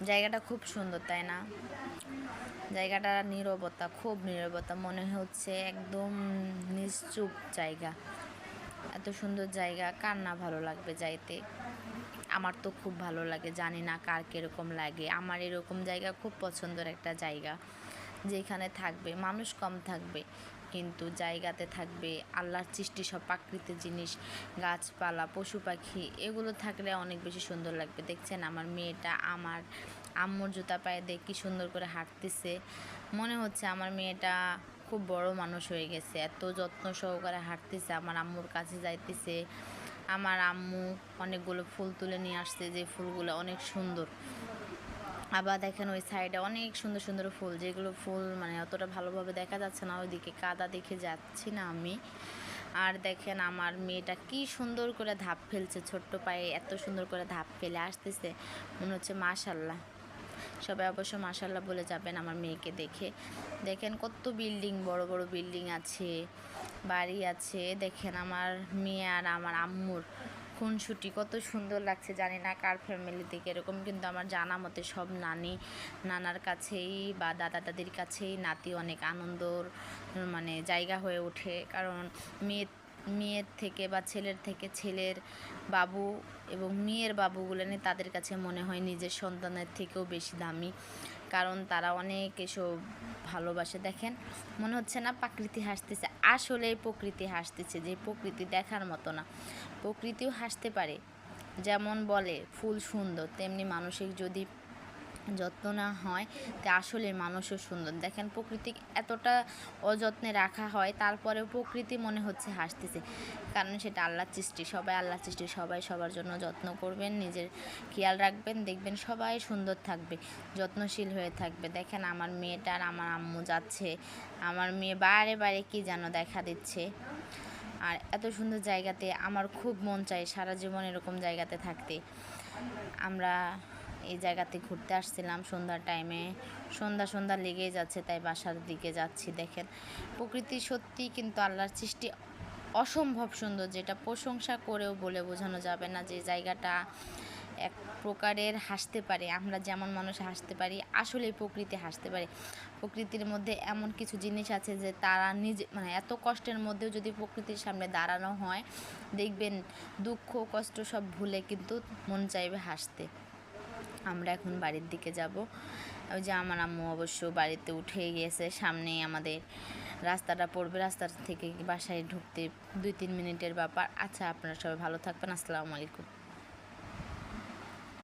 জায়গাটা খুব সুন্দর, তাই না? জায়গাটা নীরবতা, খুব নীরবতা, মনে হচ্ছে একদম নিশ্চুপ জায়গা। এত সুন্দর জায়গা কার না ভালো লাগবে যাইতে? আমার তো খুব ভালো লাগে, জানি না কার কীরকম লাগে। আমার এরকম জায়গা খুব পছন্দের একটা জায়গা, যেখানে থাকবে মানুষ কম থাকবে, কিন্তু জায়গাতে থাকবে আল্লাহর সৃষ্টি সব প্রাকৃতিক জিনিস, গাছপালা, পশু পাখি, এগুলো থাকলে অনেক বেশি সুন্দর লাগবে। দেখছেন আমার মেয়েটা আমার আম্মুর জুতা পায়ে দিয়ে কী সুন্দর করে হাঁটতেছে। মনে হচ্ছে আমার মেয়েটা খুব বড় মানুষ হয়ে গেছে, এত যত্ন সহকারে হাঁটতেছে, আমার আম্মুর কাছে যাইতেছে। আমার আম্মু অনেকগুলো ফুল তুলে নিয়ে আসছে, যে ফুলগুলো অনেক সুন্দর। আবার দেখেন ওই সাইডে অনেক সুন্দর সুন্দর ফুল, যেগুলো ফুল মানে অতটা ভালোভাবে দেখা যাচ্ছে না, ওইদিকে কাদা দেখে যাচ্ছি না আমি। আর দেখেন আমার মেয়েটা কি সুন্দর করে ধাপ ফেলছে, ছোট্ট পায়ে এত সুন্দর করে ধাপ ফেলে আসতেছে, মনে হচ্ছে মাশাল্লাহ। সবাই অবশ্য মাশাল্লাহ বলে যাবেন আমার মেয়েকে দেখে। দেখেন কত বিল্ডিং, বড় বড় বিল্ডিং আছে, বাড়ি আছে। দেখেন আমার মেয়ে আর আমার আম্মুর খুনসুটি কত সুন্দর লাগছে। জানি না কার ফ্যামিলি থেকে এরকম, কিন্তু আমার জানা মতে সব নানার কাছেই বা দাদা দাদির কাছেই নাতি অনেক আনন্দর মানে জায়গা হয়ে ওঠে। কারণ মেয়ের থেকে বা ছেলের থেকে ছেলের বাবু এবং মেয়ের বাবুগুলো নিয়ে তাদের কাছে মনে হয় নিজের সন্তানের থেকেও বেশি দামি, কারণ তারা অনেক এসব ভালোবাসে। দেখেন মনে হচ্ছে না প্রকৃতি হাসতেছে, আসলেই প্রকৃতি হাসতেছে, যে প্রকৃতি দেখার মতো না। প্রকৃতিও হাসতে পারে, যেমন বলে ফুল সুন্দর, তেমনি মানসিক যদি যত্ন না হয় তা আসলে মানুষও সুন্দর। দেখেন প্রকৃতি এতটা অযত্নে রাখা হয়, তারপরেও প্রকৃতি মনে হচ্ছে হাসতেছে, কারণ সেটা আল্লাহর সৃষ্টি। সবাই আল্লাহর সৃষ্টি, সবাই সবার জন্য যত্ন করবেন, নিজের খেয়াল রাখবেন, দেখবেন সবাই সুন্দর থাকবে, যত্নশীল হয়ে থাকবে। দেখেন আমার মেয়েটার আমার আম্মু যাচ্ছে, আমার মেয়ে বারে বারে কী যেন দেখা দিচ্ছে। আর এত সুন্দর জায়গাতে আমার খুব মন চায় সারা জীবন এরকম জায়গাতে থাকতে। আমরা এই জায়গাতে ঘুরতে আসছিলাম সন্ধ্যার টাইমে, সন্ধ্যা লেগেই যাচ্ছে, তাই বাসার দিকে যাচ্ছি। দেখেন প্রকৃতি সত্যি কিন্তু আল্লাহর সৃষ্টি অসম্ভব সুন্দর, যেটা প্রশংসা করেও বলে বোঝানো যাবে না। যে জায়গাটা এক প্রকারের হাসতে পারে, আমরা যেমন মানুষ হাসতে পারি, আসলে প্রকৃতি হাসতে পারে। প্রকৃতির মধ্যে এমন কিছু জিনিস আছে যে তারা নিজে মানে এত কষ্টের মধ্যেও যদি প্রকৃতির সামনে দাঁড়ানো হয়, দেখবেন দুঃখ কষ্ট সব ভুলে কিন্তু মন চাইবে হাসতে। আমরা এখন বাড়ির দিকে যাব। ওই যে আমার আম্মু অবশ্য বাড়িতে উঠে গিয়েছে, সামনেই আমাদের রাস্তাটা পড়বে, রাস্তা থেকে বাসায় ঢুকতে 2-3 মিনিটের ব্যাপার। আচ্ছা, আপনারা সবাই ভালো থাকবেন। আসসালামু আলাইকুম।